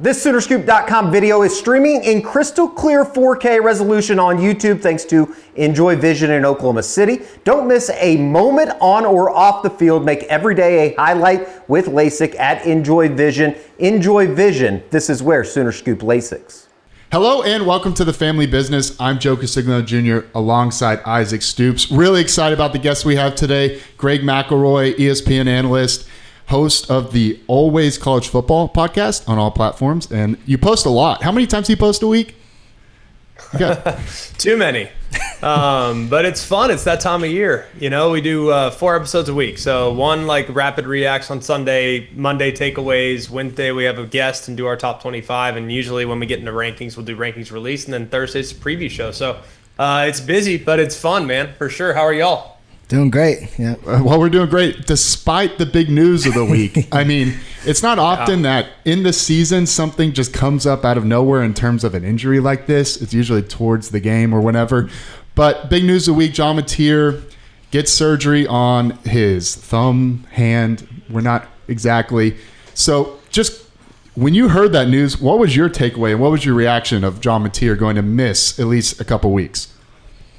This Soonerscoop.com video is streaming in crystal clear 4K resolution on YouTube thanks to Enjoy Vision in Oklahoma City. Don't miss a moment on or off the field. Make every day a highlight with LASIK at Enjoy Vision. Enjoy Vision. This is where Sooner Scoop LASIKs. Hello and welcome to The Family Business. I'm Joe Casigno Jr. alongside Isaac Stoops. Really excited about the guest we have today. Greg McElroy, ESPN analyst, host of the Always College Football podcast on all platforms. And you post a lot. How many times do you post a week? Too many. But it's fun. It's that time of year. You know, we do 4 episodes a week. So one like rapid reacts on Sunday, Monday takeaways, Wednesday we have a guest and do our top 25. And usually when we get into rankings, we'll do rankings release. And then Thursday's a preview show. So it's busy, but it's fun, man, for sure. How are y'all? Doing great. Yeah. Well, we're doing great despite the big news of the week. I mean, it's not often that in the season something just comes up out of nowhere in terms of an injury like this. It's usually towards the game or whenever. But big news of the week, John Mateer gets surgery on his thumb, hand. We're not exactly. So just when you heard that news, what was your takeaway and what was your reaction of John Mateer going to miss at least a couple weeks?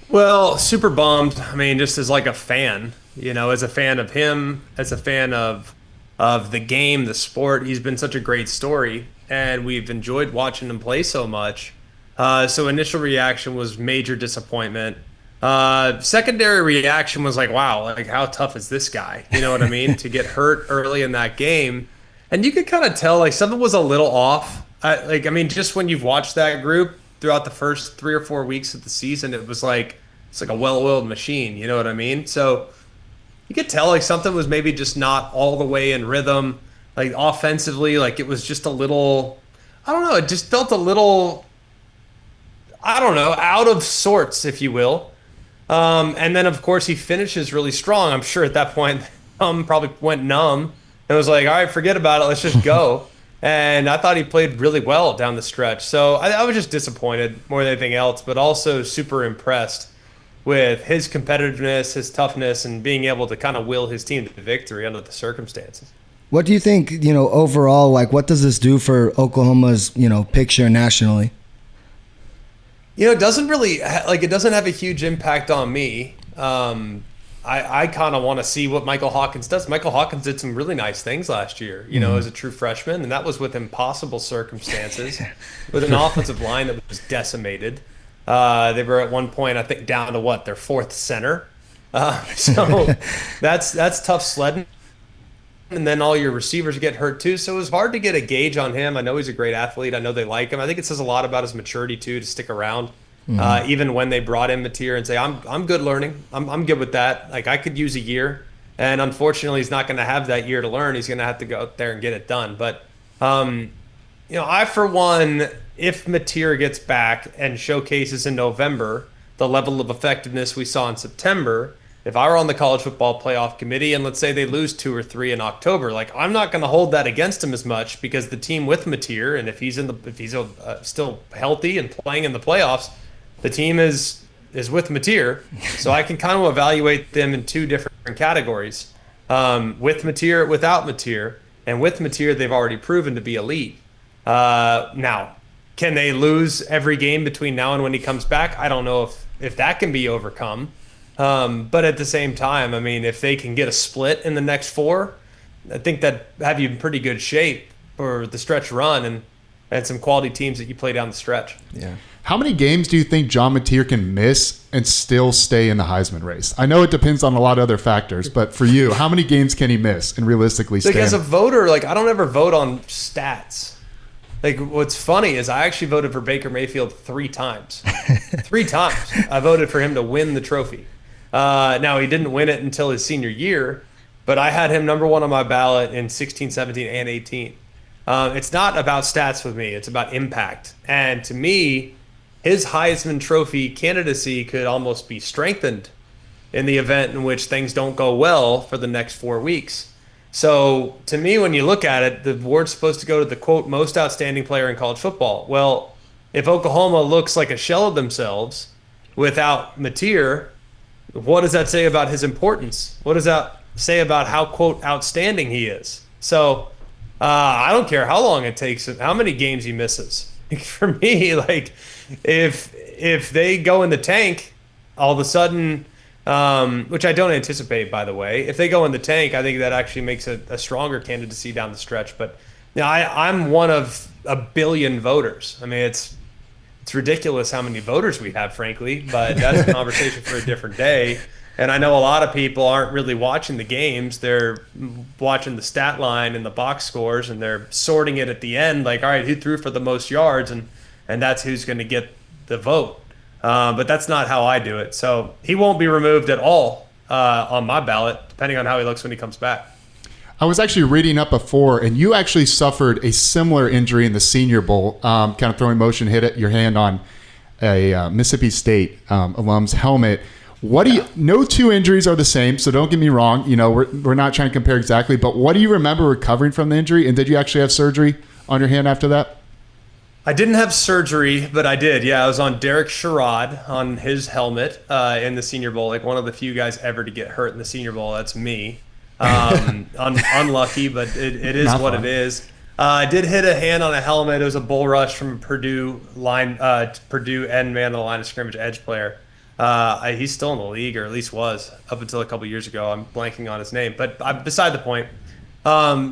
Well, super bummed. I mean, just as like a fan, you know, as a fan of him, as a fan of the game, the sport, he's been such a great story, and we've enjoyed watching him play so much. So initial reaction was major disappointment. Secondary reaction was like, wow, like how tough is this guy? You know what I mean? To get hurt early in that game. And you could kind of tell like something was a little off. I mean, just when you've watched that group throughout the first 3 or 4 weeks of the season, it was like, it's like a well-oiled machine, you know what I mean? So you could tell like something was maybe just not all the way in rhythm. Like offensively, like it was just a little, I don't know, it just felt a little, I don't know, out of sorts, if you will. And then of course he finishes really strong. I'm sure at that point, probably went numb and was like, all right, forget about it, let's just go. And I thought he played really well down the stretch. So I was just disappointed more than anything else, but also super impressed with his competitiveness, his toughness, and being able to kind of will his team to victory under the circumstances. What do you think, you know, overall, like what does this do for Oklahoma's, you know, picture nationally? You know, it doesn't really, like it doesn't have a huge impact on me. I kind of want to see what Michael Hawkins does. Michael Hawkins did some really nice things last year, you know, as a true freshman, and that was with impossible circumstances, with an offensive line that was decimated. They were at one point, I think, down to their 4th center. So that's tough sledding. And then all your receivers get hurt too. So it was hard to get a gauge on him. I know he's a great athlete. I know they like him. I think it says a lot about his maturity too to stick around. Even when they brought in Mateer and say, I'm good learning. I'm good with that. Like I could use a year. And unfortunately, he's not going to have that year to learn. He's going to have to go out there and get it done. But, you know, I, for one, if Mateer gets back and showcases in November the level of effectiveness we saw in September, if I were on the college football playoff committee and let's say they lose 2 or 3 in October, like I'm not going to hold that against him as much because the team with Mateer, and if he's still healthy and playing in the playoffs, the team is with Mateer. So I can kind of evaluate them in 2 different categories. With Mateer, without Mateer, and with Mateer, they've already proven to be elite. Now, can they lose every game between now and when he comes back? I don't know if that can be overcome. But at the same time, I mean, if they can get a split in the next 4, I think that have you in pretty good shape for the stretch run and some quality teams that you play down the stretch. Yeah. How many games do you think John Mateer can miss and still stay in the Heisman race? I know it depends on a lot of other factors, but for you, how many games can he miss and realistically stay? Like as a voter, like I don't ever vote on stats. Like what's funny is I actually voted for Baker Mayfield 3 times. 3 times I voted for him to win the trophy. Now he didn't win it until his senior year, but I had him number 1 on my ballot in 16, 17, and 18. It's not about stats with me. It's about impact. And to me, his Heisman Trophy candidacy could almost be strengthened in the event in which things don't go well for the next 4 weeks. So to me, when you look at it, the award's supposed to go to the, quote, most outstanding player in college football. Well, if Oklahoma looks like a shell of themselves without Mateer, what does that say about his importance? What does that say about how, quote, outstanding he is? So I don't care how long it takes him, how many games he misses. For me, like if they go in the tank, all of a sudden, which I don't anticipate, by the way, if they go in the tank, I think that actually makes a stronger candidacy down the stretch. But I'm one of a billion voters. I mean, it's ridiculous how many voters we have, frankly, but that's a conversation for a different day. And I know a lot of people aren't really watching the games. They're watching the stat line and the box scores, and they're sorting it at the end, like, all right, who threw for the most yards, and that's who's going to get the vote. But that's not how I do it. So he won't be removed at all on my ballot, depending on how he looks when he comes back. I was actually reading up before, and you actually suffered a similar injury in the Senior Bowl, kind of throwing motion, hit your hand on a Mississippi State alum's helmet. No two injuries are the same, so don't get me wrong. You know, we're not trying to compare exactly, but what do you remember recovering from the injury, and did you actually have surgery on your hand after that? I didn't have surgery, but I did. Yeah, I was on Derek Sherrod on his helmet in the Senior Bowl, like one of the few guys ever to get hurt in the Senior Bowl. That's me. Unlucky, but it is what it is. I did hit a hand on a helmet. It was a bull rush from Purdue end man on the line of scrimmage edge player. He's still in the league, or at least was up until a couple years ago. I'm blanking on his name, but beside the point.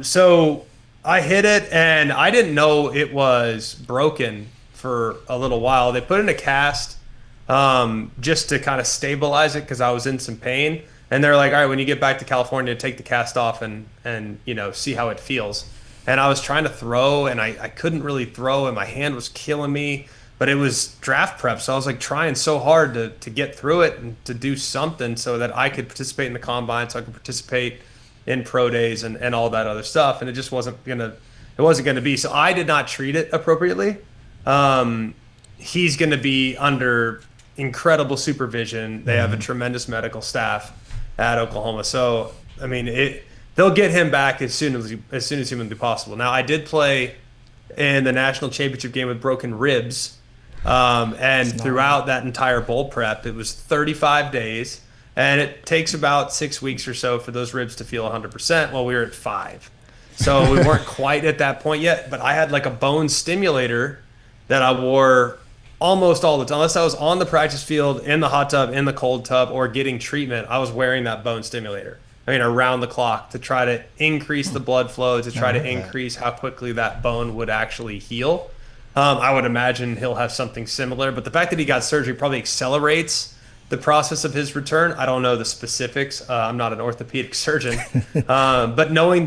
So I hit it, and I didn't know it was broken for a little while. They put in a cast just to kind of stabilize it because I was in some pain. And they're like, all right, when you get back to California, take the cast off and see how it feels. And I was trying to throw, and I couldn't really throw, and my hand was killing me. But it was draft prep, so I was like trying so hard to get through it and to do something so that I could participate in the combine, so I could participate in pro days and all that other stuff. And it just wasn't gonna be. So I did not treat it appropriately. He's gonna be under incredible supervision. They have a tremendous medical staff at Oklahoma. So I mean, they'll get him back as soon as humanly possible. Now, I did play in the national championship game with broken ribs. And throughout that entire bowl prep, it was 35 days, and it takes about 6 weeks or so for those ribs to feel 100%. Well, we were at 5. So we weren't quite at that point yet, but I had like a bone stimulator that I wore almost all the time. Unless I was on the practice field, in the hot tub, in the cold tub, or getting treatment, I was wearing that bone stimulator. I mean, around the clock to try to increase the blood flow, to try to increase how quickly that bone would actually heal. I would imagine he'll have something similar, but the fact that he got surgery probably accelerates the process of his return. I don't know the specifics. I'm not an orthopedic surgeon, but knowing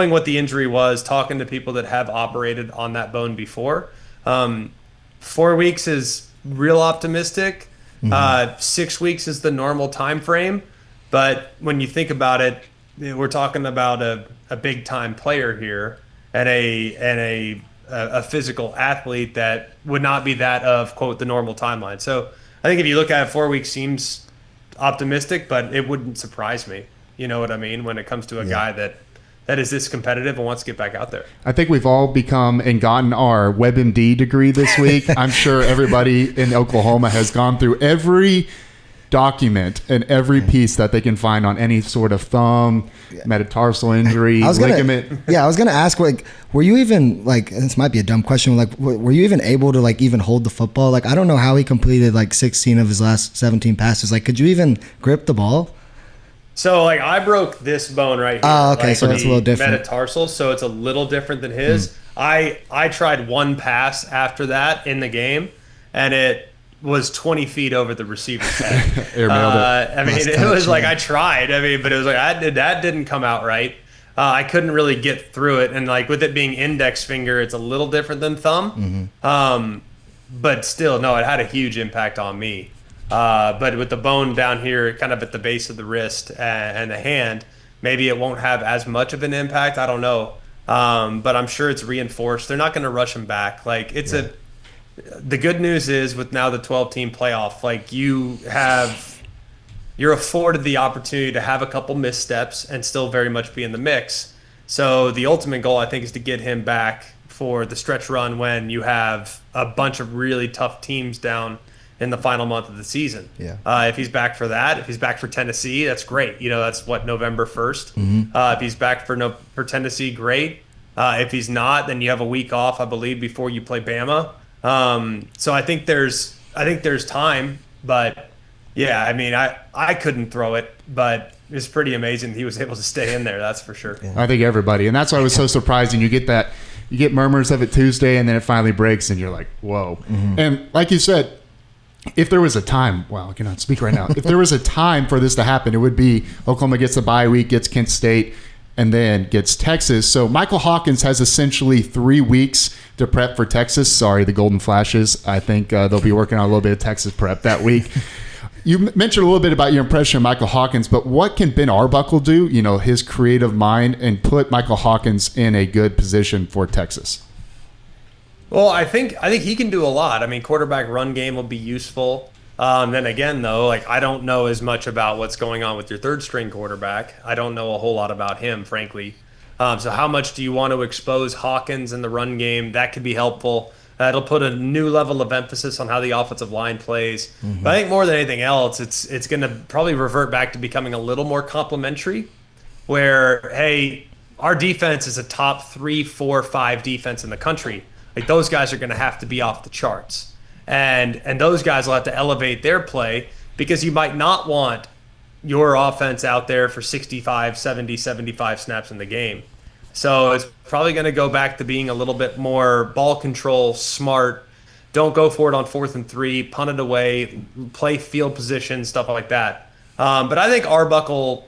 what the injury was, talking to people that have operated on that bone before, 4 weeks is real optimistic. 6 weeks is the normal time frame, but when you think about it, we're talking about a big time player here and a physical athlete that would not be that of, quote, the normal timeline. So I think if you look at it, 4 weeks seems optimistic, but it wouldn't surprise me. You know what I mean? When it comes to a guy that is this competitive and wants to get back out there. I think we've all become and gotten our WebMD degree this week. I'm sure everybody in Oklahoma has gone through every document and every piece that they can find on any sort of thumb, metatarsal injury, ligament. I was gonna ask, like, were you even, like, this might be a dumb question, like, were you even able to, like, even hold the football? Like, I don't know how he completed like 16 of his last 17 passes. Like, could you even grip the ball? So, like, I broke this bone right here. Oh, okay, like, so that's a little different. Metatarsal, so it's a little different than his. I tried one pass after that in the game, and it was 20 feet over the receiver's head. Airmailed it. I mean, it was like I tried. I mean, but it was like that didn't come out right. I couldn't really get through it, and like with it being index finger, it's a little different than thumb. But still, no, it had a huge impact on me. But with the bone down here, kind of at the base of the wrist and the hand, maybe it won't have as much of an impact. I don't know. But I'm sure it's reinforced. They're not going to rush him back. Like the good news is with now the 12-team playoff, like you're afforded the opportunity to have a couple missteps and still very much be in the mix. So the ultimate goal, I think, is to get him back for the stretch run when you have a bunch of really tough teams down in the final month of the season. If he's back for that, if he's back for Tennessee, that's great. You know, that's November 1st. If he's back for Tennessee, great. If he's not, then you have a week off, I believe, before you play Bama. So I think there's time, but yeah, I mean, I couldn't throw it, but it's pretty amazing he was able to stay in there. That's for sure. I think everybody, and that's why it was so surprising. You get murmurs of it Tuesday, and then it finally breaks, and you're like, whoa. And like you said, if there was a time, well, I cannot speak right now. If there was a time for this to happen, it would be Oklahoma gets a bye week, gets Kent State, and then gets Texas. So Michael Hawkins has essentially 3 weeks to prep for Texas. Sorry, the Golden Flashes. I think they'll be working on a little bit of Texas prep that week. You mentioned a little bit about your impression of Michael Hawkins, but what can Ben Arbuckle do, his creative mind, and put Michael Hawkins in a good position for Texas? Well, I think he can do a lot. I mean, quarterback run game will be useful. Then again, though, I don't know as much about what's going on with your third string quarterback. I don't know a whole lot about him, frankly. So how much do you want to expose Hawkins in the run game? That could be helpful. It'll put a new level of emphasis on how the offensive line plays. But I think more than anything else, it's going to probably revert back to becoming a little more complementary, where, hey, our defense is a top 3, 4, 5 defense in the country. Those guys are going to have to be off the charts. And those guys will have to elevate their play, because you might not want your offense out there for 65, 70, 75 snaps in the game. So it's probably going to go back to being a little bit more ball control, smart. Don't go for it on 4th and 3, punt it away, play field position, stuff like that. But I think Arbuckle's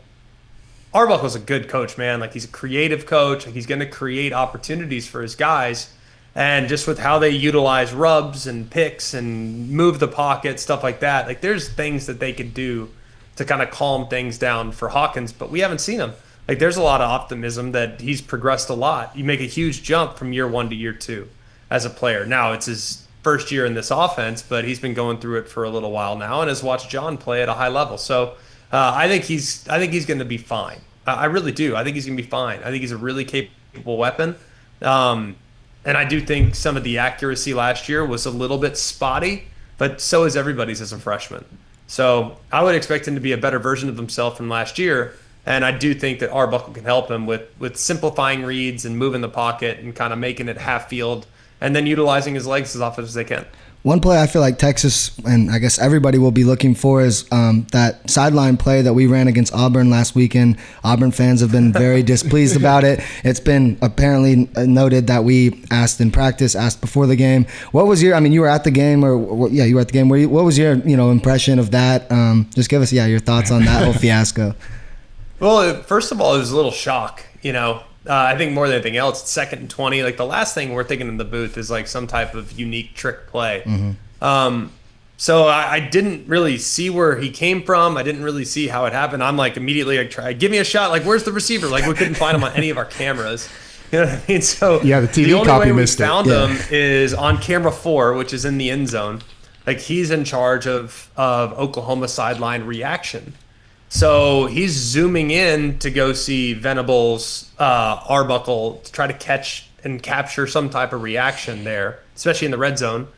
a good coach, man. He's a creative coach. He's going to create opportunities for his guys. And just with how they utilize rubs and picks and move the pocket, stuff like that, there's things that they could do to kind of calm things down for Hawkins, but we haven't seen him. There's a lot of optimism that he's progressed a lot. You make a huge jump from year 1 to year 2 as a player. Now it's his first year in this offense, but he's been going through it for a little while now and has watched John play at a high level. So I think he's going to be fine. I really do. I think he's going to be fine. I think he's a really capable weapon. And I do think some of the accuracy last year was a little bit spotty, but so is everybody's as a freshman. So I would expect him to be a better version of himself from last year. And I do think that Arbuckle can help him with simplifying reads and moving the pocket and kind of making it half field and then utilizing his legs as often as they can. One play I feel like Texas, and I guess everybody will be looking for, is that sideline play that we ran against Auburn last weekend. Auburn fans have been very displeased about it. It's been apparently noted that we asked in practice, asked before the game. What was your, you were at the game, you were at the game. What was your, impression of that? Just give us, your thoughts on that whole fiasco. Well, first of all, it was a little shock, I think more than anything else, it's 2nd and 20. The last thing we're thinking in the booth is some type of unique trick play. So I didn't really see where he came from. I didn't really see how it happened. I'm immediately give me a shot. Where's the receiver? We couldn't find him on any of our cameras. You know what I mean? So yeah, the TV the only copy way we missed it. found him is on camera 4, which is in the end zone. He's in charge of Oklahoma sideline reaction. So he's zooming in to go see Venables, Arbuckle, to try to catch and capture some type of reaction there, especially in the red zone,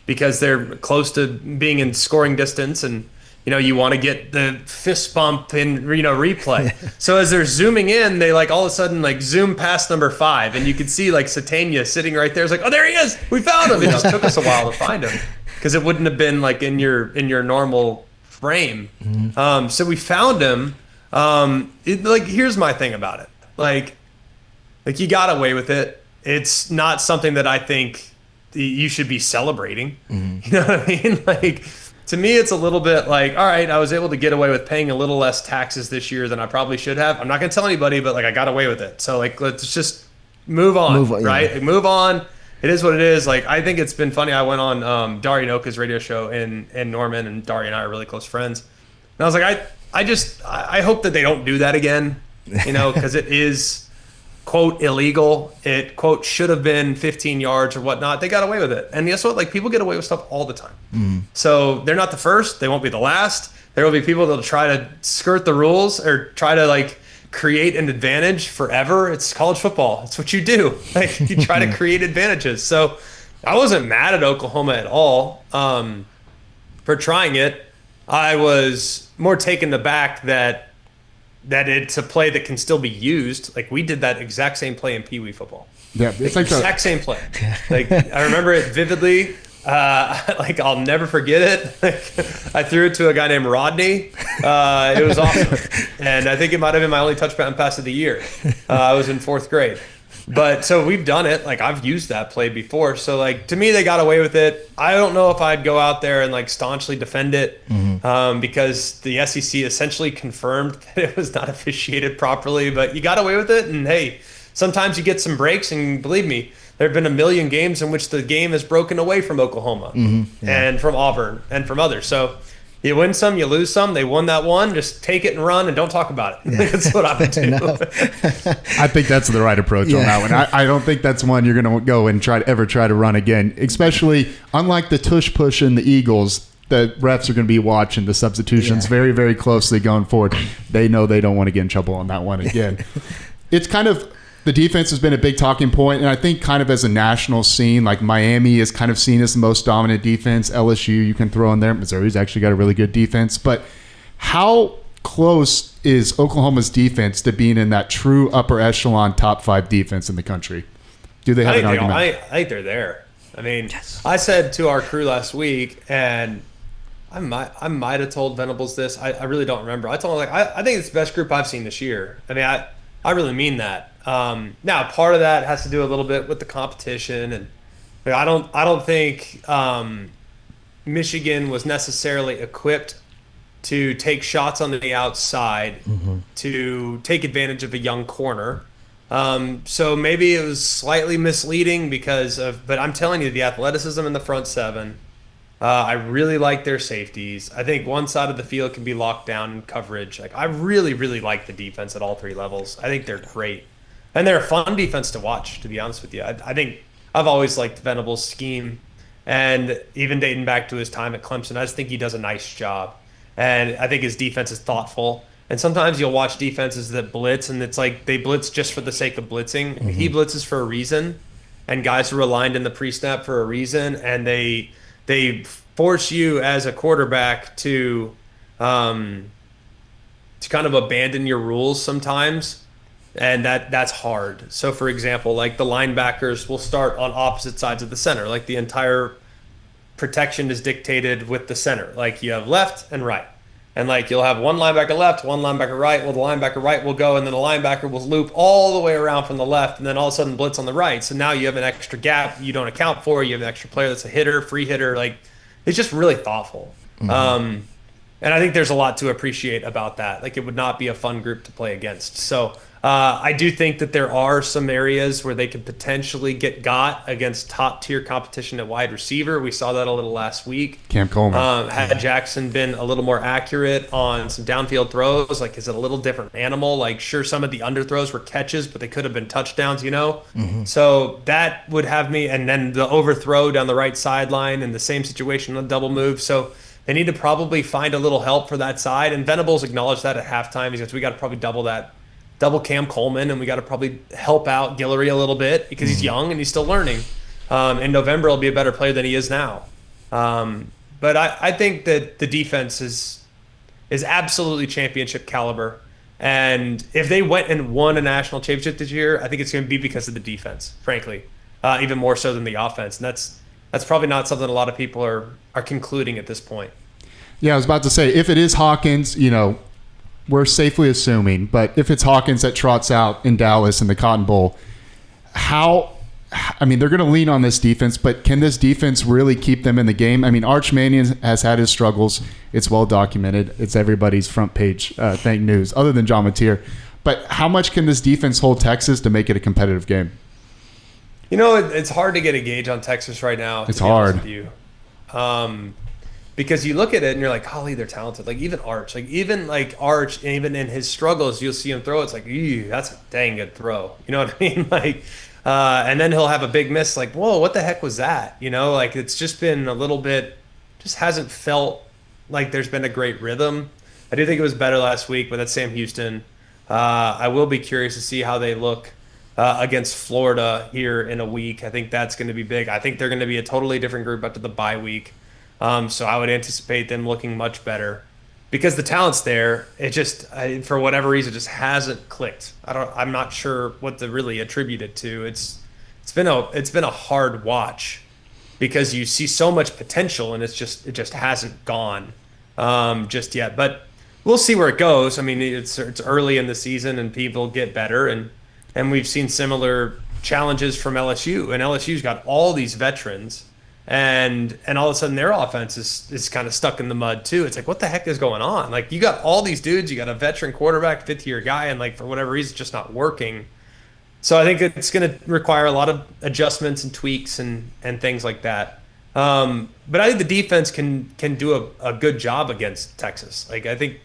because they're close to being in scoring distance, and you want to get the fist bump in replay. So as they're zooming in, they all of a sudden zoom past number 5, and you can see Satania sitting right there. It's oh, there he is! We found him! It took us a while to find him because it wouldn't have been in your normal frame. So we found him. Here's my thing about it. You got away with it. It's not something that I think you should be celebrating. You know what I mean? To me, it's a little bit all right, I was able to get away with paying a little less taxes this year than I probably should have. I'm not going to tell anybody, but I got away with it. So let's just move on, right? Yeah. Move on. It is what it is. I think it's been funny. I went on Dari Noka's radio show in Norman, and Dari and I are really close friends. And I was I hope that they don't do that again, because it is, quote, illegal. It, quote, should have been 15 yards or whatnot. They got away with it. And guess what? People get away with stuff all the time. So they're not the first. They won't be the last. There will be people that will try to skirt the rules or try to create an advantage forever. It's college football. It's what you do. You try to create advantages. So I wasn't mad at Oklahoma at all for trying it. I was more taken aback that that it's a play that can still be used. Like we did that exact same play in Pee Wee football. Yeah, it's like the Exact same play. Like I remember it vividly. Like I'll never forget it. Like, I threw it to a guy named Rodney. It was awesome, and I think it might have been my only touchdown pass of the year. I was in 4th grade. But so we've done it. Like I've used that play before. So like to me, they got away with it. I don't know if I'd go out there and like staunchly defend it because the SEC essentially confirmed that it was not officiated properly. But you got away with it, and hey, sometimes you get some breaks. And believe me, there have been a million games in which the game has broken away from Oklahoma and from Auburn and from others. So you win some, you lose some. They won that one. Just take it and run and don't talk about it. Yeah. That's what I would do. I think that's the right approach on that one. I don't think that's one you're going to go and try to run again, especially unlike the tush push in the Eagles. The refs are going to be watching the substitutions very, very closely going forward. They know they don't want to get in trouble on that one again. It's kind of the defense has been a big talking point, and I think kind of as a national scene, like Miami is kind of seen as the most dominant defense. LSU you can throw in there. Missouri's actually got a really good defense. But how close is Oklahoma's defense to being in that true upper echelon top 5 defense in the country? Do they have an argument? I think they're there. I mean, I said to our crew last week, and I might have told Venables this. I really don't remember. I told him, like, I think it's the best group I've seen this year. I mean, I really mean that. Now, part of that has to do a little bit with the competition, and I don't think Michigan was necessarily equipped to take shots on the outside to take advantage of a young corner. So maybe it was slightly misleading but I'm telling you, the athleticism in the front 7. I really like their safeties. I think one side of the field can be locked down in coverage. Like I really, really like the defense at all 3 levels. I think they're great. And they're a fun defense to watch, to be honest with you. I think I've always liked Venables' scheme. And even dating back to his time at Clemson, I just think he does a nice job. And I think his defense is thoughtful. And sometimes you'll watch defenses that blitz, and it's like they blitz just for the sake of blitzing. He blitzes for a reason. And guys are aligned in the pre-snap for a reason. And they force you as a quarterback to kind of abandon your rules sometimes. And that's hard. So, for example, like the linebackers will start on opposite sides of the center. Like the entire protection is dictated with the center. Like you have left and right. And like you'll have one linebacker left, one linebacker right. Well, the linebacker right will go, and then the linebacker will loop all the way around from the left, and then all of a sudden blitz on the right. So now you have an extra gap you don't account for. You have an extra player that's a hitter, free hitter. Like it's just really thoughtful. And I think there's a lot to appreciate about that. Like it would not be a fun group to play against. So I do think that there are some areas where they could potentially get got against top tier competition at wide receiver. We saw that a little last week. Cam Coleman. Had Jackson been a little more accurate on some downfield throws, like is it a little different animal? Like sure, some of the underthrows were catches, but they could have been touchdowns, So that would have me, and then the overthrow down the right sideline in the same situation on the double move. So they need to probably find a little help for that side. And Venables acknowledged that at halftime. He says, we got to probably double Cam Coleman, and we got to probably help out Guillory a little bit because he's young and he's still learning. In November, he'll be a better player than he is now. But I think that the defense is absolutely championship caliber. And if they went and won a national championship this year, I think it's going to be because of the defense, frankly, even more so than the offense. And that's probably not something a lot of people are concluding at this point. Yeah, I was about to say, if it is Hawkins, we're safely assuming, but if it's Hawkins that trots out in Dallas in the Cotton Bowl, they're going to lean on this defense, but can this defense really keep them in the game? I mean, Arch Mannion has had his struggles. It's well documented. It's everybody's front page thank news, other than John Mateer. But how much can this defense hold Texas to make it a competitive game? It's hard to get a gauge on Texas right now. It's hard. With you. Because you look at it and you're like, golly, they're talented. Like even Arch, and even in his struggles, you'll see him throw. It's like, ew, that's a dang good throw. You know what I mean? Like, and then he'll have a big miss. Like, whoa, what the heck was that? Like it's just been a little bit, just hasn't felt like there's been a great rhythm. I do think it was better last week, but that's Sam Houston. I will be curious to see how they look against Florida here in a week. I think that's going to be big. I think they're going to be a totally different group after the bye week. So I would anticipate them looking much better. because the talent's there. It just, for whatever reason, just hasn't clicked. I'm not sure what to really attribute it to. It's been a hard watch because you see so much potential and it just hasn't gone just yet. But we'll see where it goes. I mean, it's early in the season and people get better, and we've seen similar challenges from LSU, and LSU's got all these veterans, and all of a sudden their offense is kind of stuck in the mud too. It's like, what the heck is going on? Like, you got all these dudes, you got a veteran quarterback, fifth-year guy, and like for whatever reason, it's just not working. So I think it's going to require a lot of adjustments and tweaks and things like that. But I think the defense can do a good job against Texas. Like, I think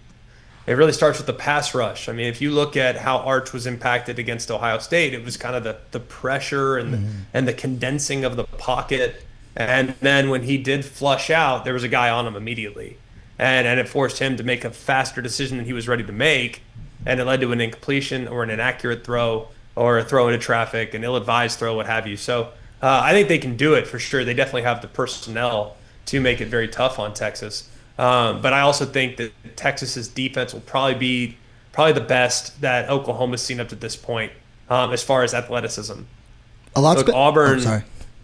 it really starts with the pass rush. I mean, if you look at how Arch was impacted against Ohio State, it was kind of the pressure and the condensing of the pocket. And then when he did flush out, there was a guy on him immediately. And it forced him to make a faster decision than he was ready to make. And it led to an incompletion or an inaccurate throw or a throw into traffic, an ill-advised throw, what have you. So I think they can do it for sure. They definitely have the personnel to make it very tough on Texas. But I also think that Texas's defense will probably be the best that Oklahoma's seen up to this point as far as athleticism.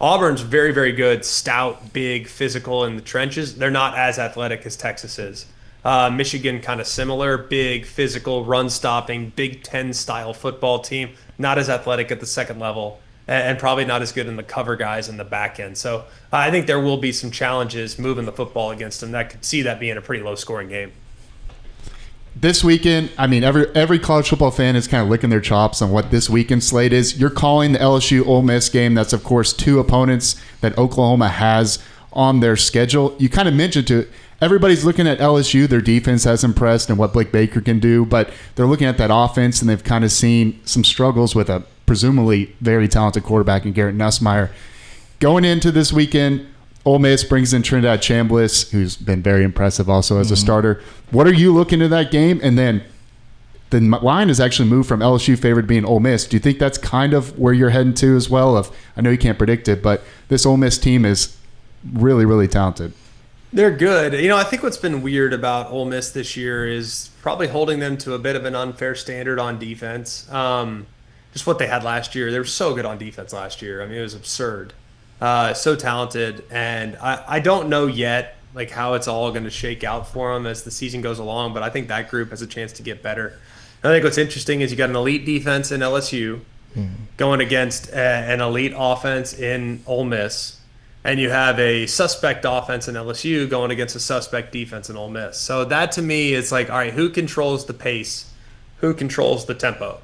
Auburn's very, very good, stout, big, physical in the trenches. They're not as athletic as Texas is. Michigan, kind of similar, big, physical, run-stopping, Big Ten-style football team. Not as athletic at the second level, and probably not as good in the cover guys in the back end. So I think there will be some challenges moving the football against them. That could see that being a pretty low-scoring game. This weekend, I mean, every college football fan is kind of licking their chops on what this weekend slate is. You're calling the LSU-Ole Miss game. That's, of course, two opponents that Oklahoma has on their schedule. You kind of mentioned to everybody's looking at LSU. Their defense has impressed and what Blake Baker can do, but they're looking at that offense, and they've kind of seen some struggles with a presumably very talented quarterback in Garrett Nussmeier. Going into this weekend, Ole Miss brings in Trinidad Chambliss, who's been very impressive also as a starter. What are you looking at that game? And then the line has actually moved from LSU favored being Ole Miss. Do you think that's kind of where you're heading to as well? I know you can't predict it, but this Ole Miss team is really, really talented. They're good. You know, I think what's been weird about Ole Miss this year is probably holding them to a bit of an unfair standard on defense. Just what they had last year. They were so good on defense last year. I mean, it was absurd. So talented. And I don't know yet like how it's all going to shake out for them as the season goes along, but I think that group has a chance to get better. I think what's interesting is you got an elite defense in LSU going against an elite offense in Ole Miss. And you have a suspect offense in LSU going against a suspect defense in Ole Miss. So that to me is like, all right, who controls the pace? Who controls the tempo?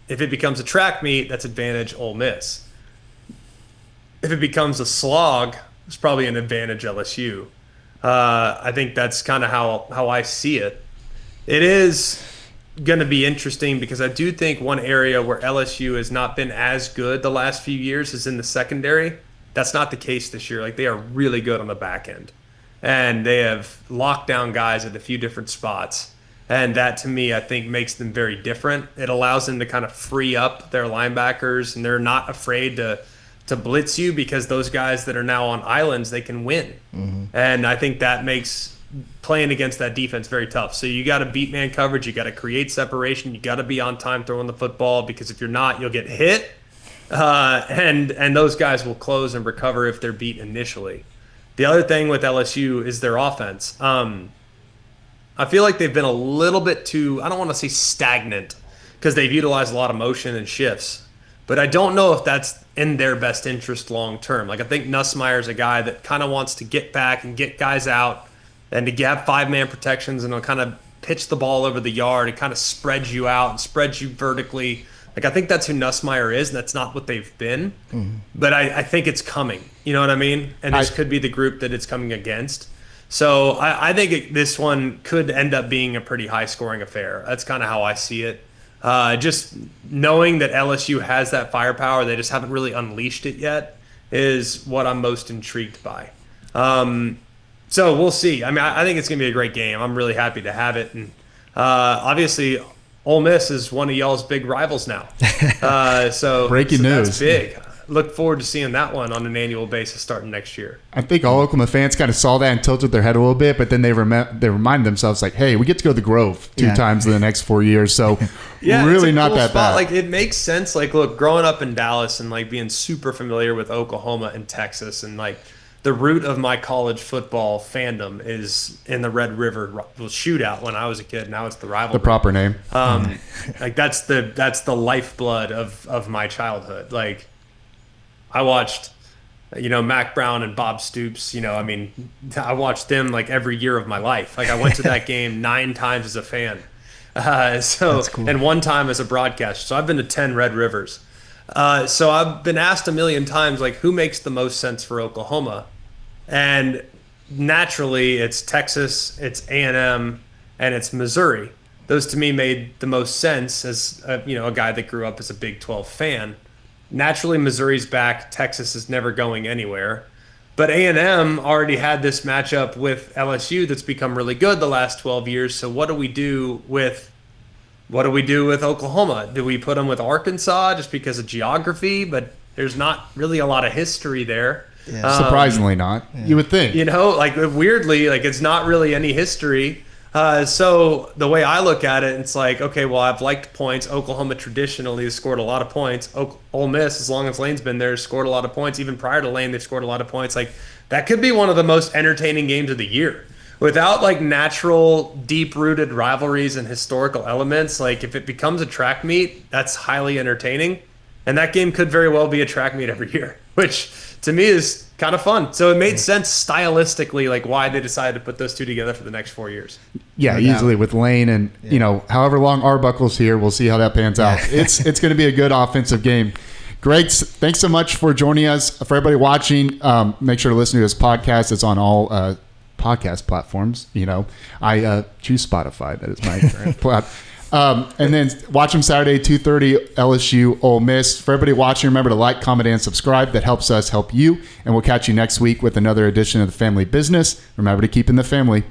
If it becomes a track meet, that's advantage Ole Miss. If it becomes a slog, it's probably an advantage LSU. I think that's kind of how I see it. It is going to be interesting because I do think one area where LSU has not been as good the last few years is in the secondary. That's not the case this year. Like, they are really good on the back end. And they have locked down guys at a few different spots. And that, to me, I think makes them very different. It allows them to kind of free up their linebackers, and they're not afraid to blitz you because those guys that are now on islands, they can win. And I think that makes playing against that defense very tough. So you got to beat man coverage. You got to create separation. You got to be on time throwing the football, because if you're not, you'll get hit. And those guys will close and recover if they're beat initially. The other thing with LSU is their offense. I feel like they've been a little bit too, I don't want to say stagnant, because they've utilized a lot of motion and shifts. But I don't know if that's in their best interest long term. Like, I think Nussmeier's a guy that kind of wants to get back and get guys out and to have five-man protections, and he'll kind of pitch the ball over the yard and kind of spreads you out and spreads you vertically. Like, I think that's who Nussmeier is, and that's not what they've been. But I think it's coming. You know what I mean? And this could be the group that it's coming against. So I think this one could end up being a pretty high-scoring affair. That's kind of how I see it. Just knowing that LSU has that firepower, they just haven't really unleashed it yet, is what I'm most intrigued by. So we'll see. I mean, I think it's going to be a great game. I'm really happy to have it. And Obviously, Ole Miss is one of y'all's big rivals now. So Breaking news. That's big. look forward to seeing that one on an annual basis starting next year. I think all Oklahoma fans kind of saw that and tilted their head a little bit, but then they remind themselves like, hey, we get to go to the Grove 2 times in the next 4 years, so really not that bad. Like, it makes sense. Like, look, growing up in Dallas and like being super familiar with Oklahoma and Texas, and like the root of my college football fandom is in the Red River shootout when I was a kid. Now it's the Rivalry. The proper name. Like that's the lifeblood of my childhood. Like, I watched, Mac Brown and Bob Stoops. I watched them like every year of my life. Like, I went to that game 9 times as a fan. That's cool. And 1 time as a broadcaster. So I've been to 10 Red Rivers. So I've been asked a million times, like, who makes the most sense for Oklahoma? And naturally, it's Texas, it's A&M, and it's Missouri. Those to me made the most sense as a guy that grew up as a Big 12 fan. Naturally, Missouri's back. Texas is never going anywhere. But A&M already had this matchup with LSU that's become really good the last 12 years. So what do we do with Oklahoma? Do we put them with Arkansas just because of geography? But there's not really a lot of history there. Yeah. Surprisingly not. Yeah. You would think. Like, weirdly, like, it's not really any history. So the way I look at it, it's like, okay, well, I've liked points. Oklahoma traditionally has scored a lot of points. Ole Miss, as long as Lane's been there, has scored a lot of points. Even prior to Lane, they've scored a lot of points. Like, that could be one of the most entertaining games of the year. Without like natural, deep-rooted rivalries and historical elements, like if it becomes a track meet, that's highly entertaining. And that game could very well be a track meet every year, which to me is kind of fun. So it made sense stylistically, like why they decided to put those two together for the next 4 years. Yeah, easily with Lane and, however long Arbuckle's here, we'll see how that pans out. It's going to be a good offensive game. Greg, thanks so much for joining us. For everybody watching, make sure to listen to this podcast. It's on all podcast platforms. I choose Spotify. That is my current platform. And then watch them Saturday, 2:30, LSU, Ole Miss. For everybody watching, remember to like, comment, and subscribe. That helps us help you. And we'll catch you next week with another edition of The Family Business. Remember to keep in the family.